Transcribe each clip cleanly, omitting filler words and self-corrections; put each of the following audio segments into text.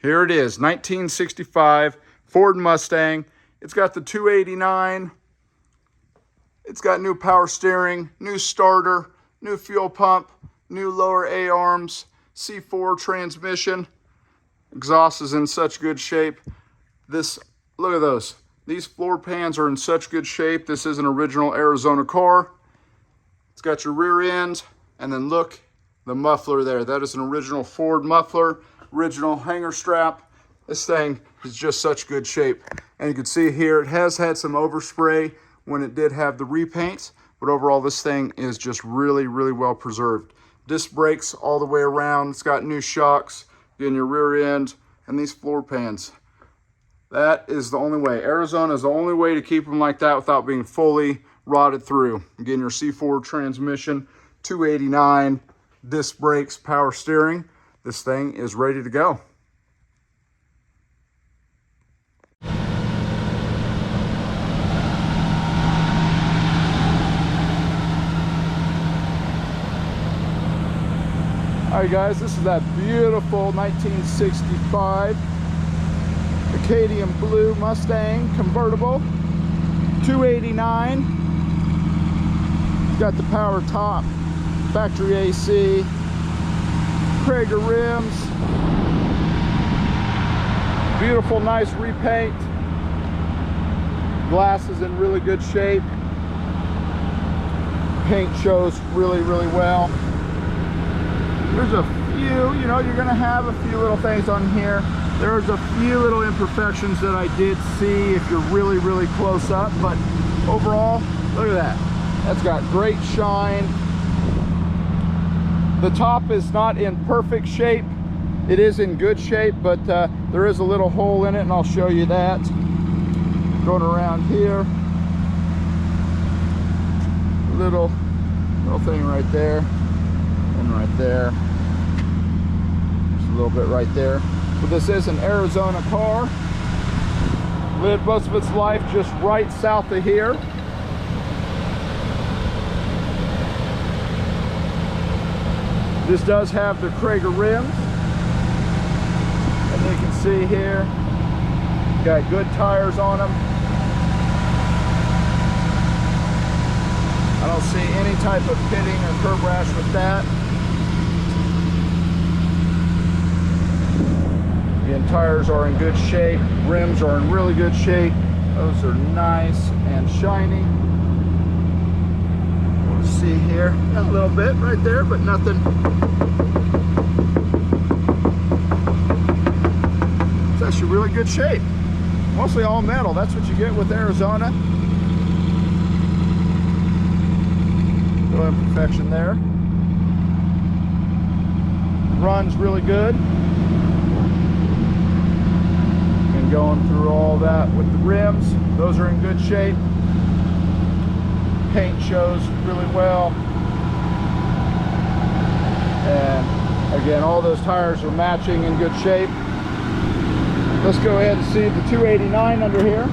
Here it is, 1965 Ford Mustang. It's got the 289. It's got new power steering, new starter, new fuel pump, new lower A-arms, C4 transmission. Exhaust is in such good shape. Look at those. These floor pans are in such good shape. This is an original Arizona car. It's got your rear end, and then look, the muffler there. That is an original Ford muffler, original hanger strap. This thing is just such good shape. And you can see here, it has had some overspray when it did have the repaints, but overall this thing is just really, really well preserved. Disc brakes all the way around. It's got new shocks in your rear end, and these floor pans. That is the only way. Arizona is the only way to keep them like that without being fully rotted through. Again, your C4 transmission, 289, disc brakes, power steering. This thing is ready to go. All right, guys, this is that beautiful 1965 Acadian Blue Mustang convertible, 289. It's got the power top, factory AC, Krager rims, beautiful, nice repaint. Glass is in really good shape. Paint shows really, really well. There's a few, you're gonna have a few little things on here. There's a few little imperfections that I did see if you're really, really close up, but overall, look at that. That's got great shine. The top is not in perfect shape. It is in good shape, but there is a little hole in it, and I'll show you that. Going around here. Little thing right there. And right there. Just a little bit right there. But this is an Arizona car. Lived most of its life just right south of here. This does have the Krager rims. And you can see here, got good tires on them. I don't see any type of pitting or curb rash with that. Again, tires are in good shape. Rims are in really good shape. Those are nice and shiny. We'll see here a little bit right there, but nothing. It's actually really good shape. Mostly all metal. That's what you get with Arizona. Little imperfection there. Runs really good. And going through all that with the rims, those are in good shape. Paint shows really well. And again, all those tires are matching in good shape. Let's go ahead and see the 289 under here.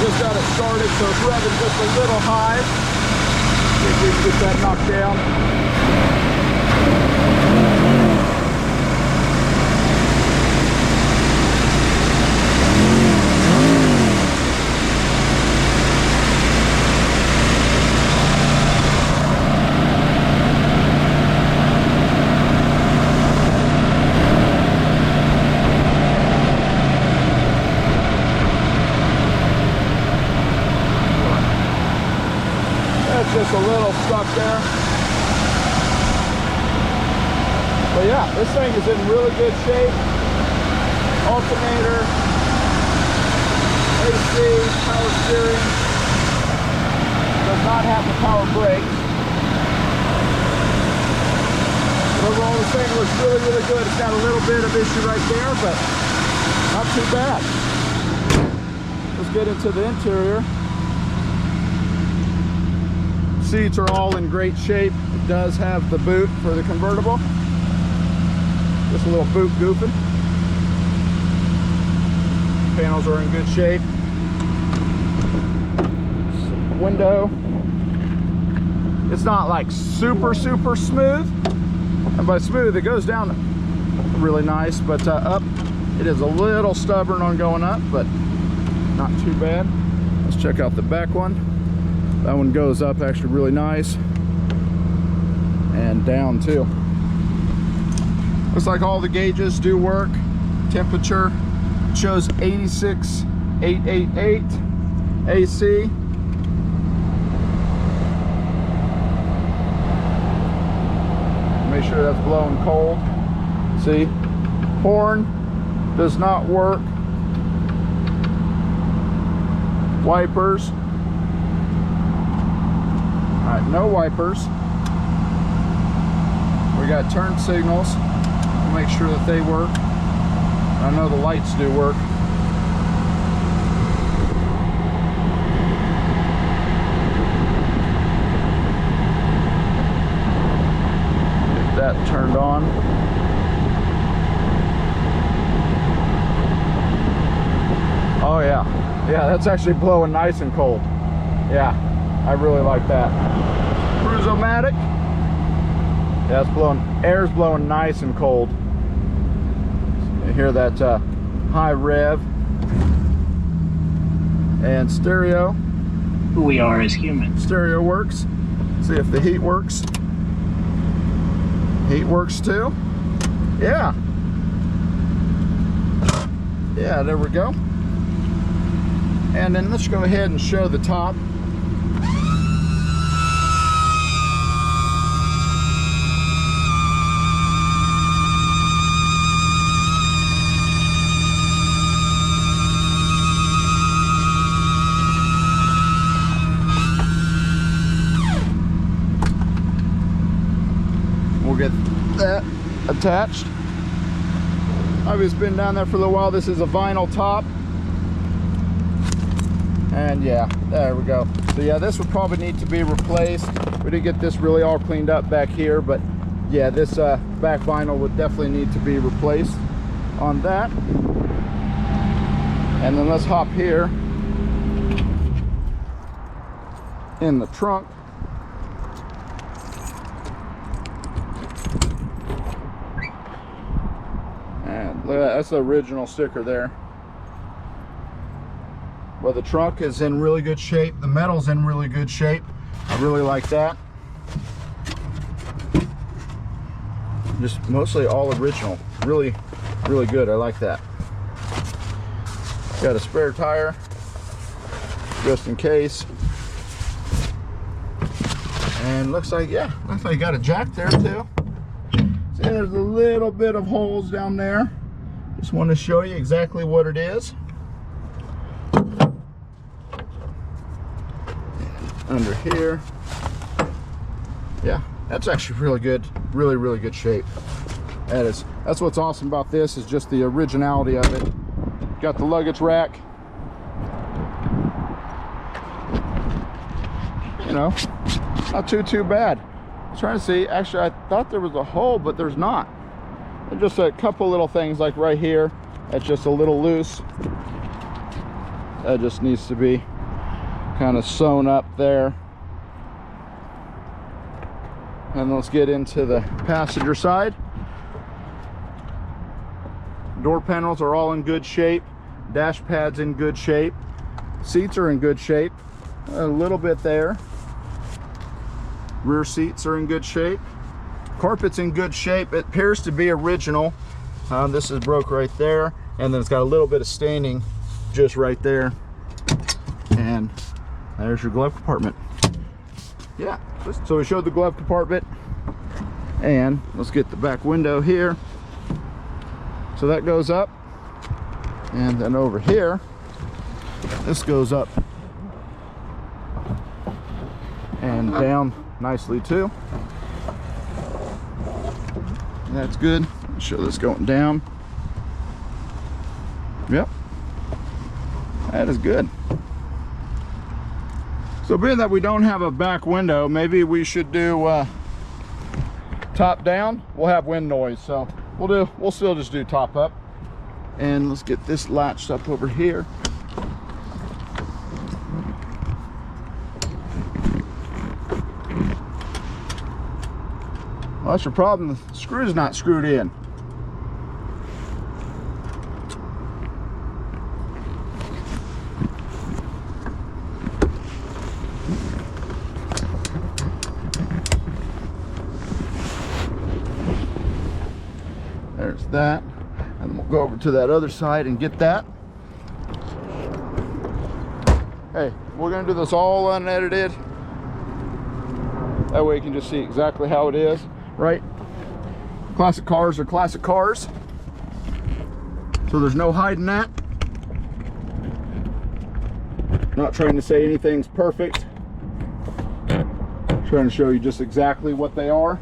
Just got it started, so it's revving just a little high. See if we can get that knocked down. Just a little stuck there. But yeah, this thing is in really good shape. Alternator, AC, power steering. Does not have the power brake. Overall, this thing looks really, really good. It's got a little bit of issue right there, but not too bad. Let's get into the interior. Seats are all in great shape. It does have the boot for the convertible. Just a little boot goofing. Panels are in good shape. Window. It's not like super smooth, and by smooth it goes down really nice, but up it is a little stubborn on going up, but not too bad. Let's check out the back one. That one goes up actually really nice, and down too. Looks like all the gauges do work. Temperature shows 86,888 AC. Make sure that's blowing cold. See, horn does not work. Wipers. All right, no wipers. We got turn signals. Make sure that they work. I know the lights do work. Get that turned on. Oh yeah, yeah, that's actually blowing nice and cold. Yeah, I really like that. Cruise-o-matic. Yeah, it's blowing, air's blowing nice and cold. You hear that high rev. And stereo. Who we are as humans. Stereo works. See if the heat works. Heat works too. Yeah. Yeah, there we go. And then let's go ahead and show the top. We'll get that attached. I've just been down there for a little while. This is a vinyl top. And yeah, there we go. So yeah, this would probably need to be replaced. We did get this really all cleaned up back here, but yeah, this back vinyl would definitely need to be replaced on that. And then let's hop here in the trunk. And look at that, that's the original sticker there. Well, the trunk is in really good shape. The metal's in really good shape. I really like that. Just mostly all original. Really, really good. I like that. Got a spare tire, just in case. And looks like, yeah, looks like you got a jack there too. See, there's a little bit of holes down there. Just want to show you exactly what it is. Under here, yeah, that's actually really good, really good shape. That's what's awesome about this, is just the originality of it. Got the luggage rack, you know, not too bad. I was trying to see, actually I thought there was a hole, but there's not. There's just a couple little things like right here that's just a little loose. That just needs to be kind of sewn up there. And let's get into the passenger side. Door panels are all in good shape. Dash pad's in good shape. Seats are in good shape. A little bit there. Rear seats are in good shape. Carpet's in good shape. It appears to be original. This is broke right there, and then it's got a little bit of staining just right there. And there's your glove compartment. Yeah, so we showed the glove compartment, and let's get the back window here. So that goes up, and then over here, this goes up and down nicely too. And that's good. I'll show this going down. Yep, that is good. So being that we don't have a back window, maybe we should do top down. We'll have wind noise, so we'll still just do top up. And let's get this latched up over here. Well, that's your problem. The screw's not screwed in. There's that. And we'll go over to that other side and get that. Hey, we're gonna do this all unedited. That way you can just see exactly how it is, right? Classic cars are classic cars. So there's no hiding that. Not trying to say anything's perfect. Trying to show you just exactly what they are.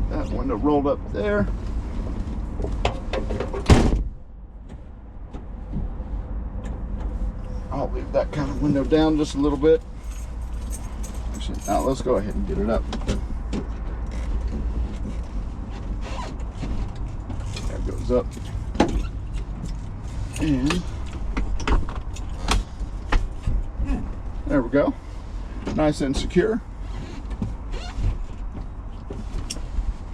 That window rolled up there. I'll leave that kind of window down just a little bit. Actually, now let's go ahead and get it up. That goes up. And there we go. Nice and secure.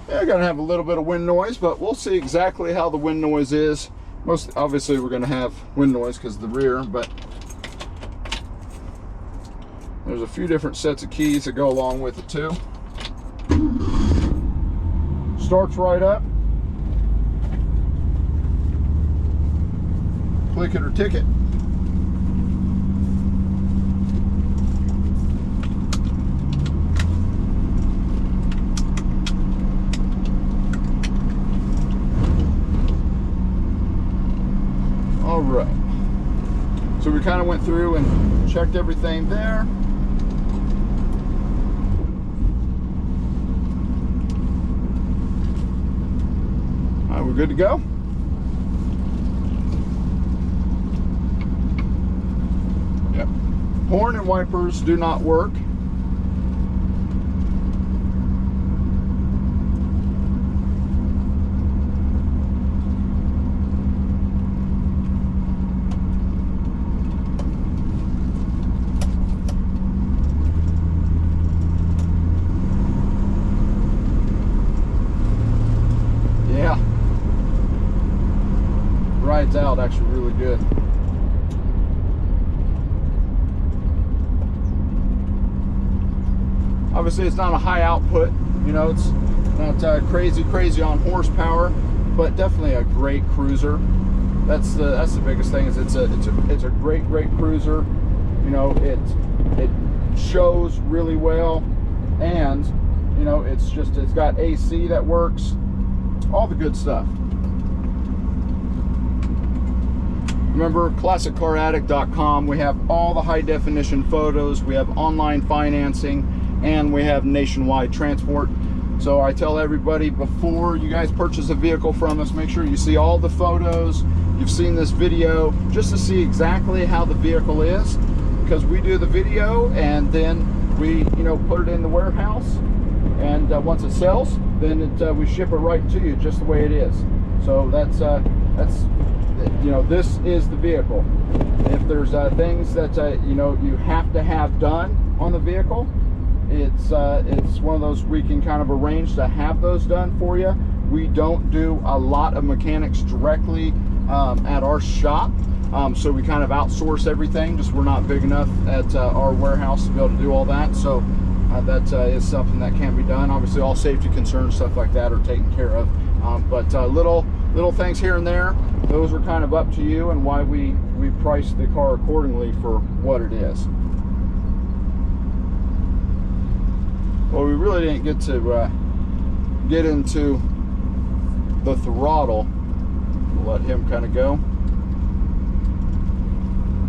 Yeah, I gotta have a little bit of wind noise, but we'll see exactly how the wind noise is. Most obviously we're gonna have wind noise because of the rear, but there's a few different sets of keys that go along with it too. Starts right up. Click it or tick it. All right. So we kind of went through and checked everything there. We're good to go. Yep. Horn and wipers do not work. Rides out actually really good. Obviously it's not a high output, you know, it's not crazy on horsepower, but definitely a great cruiser. That's the biggest thing, is it's a great cruiser. You know, it shows really well, and you know, it's got AC that works, all the good stuff. Remember, classiccaraddict.com. We have all the high definition photos, we have online financing, and we have nationwide transport. So I tell everybody, before you guys purchase a vehicle from us, make sure you see all the photos, you've seen this video, just to see exactly how the vehicle is, because we do the video and then we, you know, put it in the warehouse, and once it sells, then we ship it right to you just the way it is. So that's you know, this is the vehicle. If there's things that you know, you have to have done on the vehicle, it's one of those we can kind of arrange to have those done for you. We don't do a lot of mechanics directly at our shop, so we kind of outsource everything. Just we're not big enough at our warehouse to be able to do all that. So that is something that can be done. Obviously, all safety concerns, stuff like that, are taken care of. But little things here and there, those are kind of up to you, and why we price the car accordingly for what it is. Well, we really didn't get to get into the throttle. We'll let him kind of go.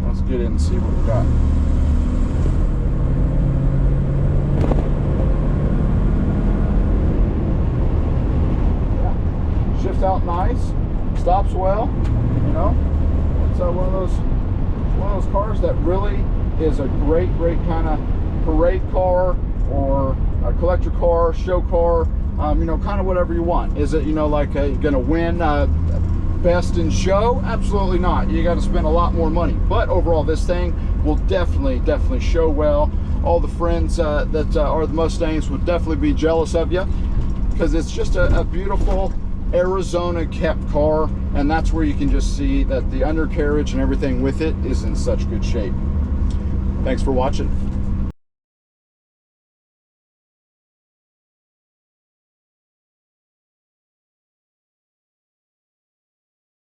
Let's get in and see what we got. Yeah. Shifts out nice, stops well. You know, it's one of those cars that really is a great kind of parade car, or a collector car, show car, you know, kind of whatever you want. Is it, you know, like gonna win best in show? Absolutely not. You got to spend a lot more money, but overall this thing will definitely show well. all the friends that are the Mustangs would definitely be jealous of you, because it's just a beautiful Arizona kept car, and that's where you can just see that the undercarriage and everything with it is in such good shape. Thanks for watching.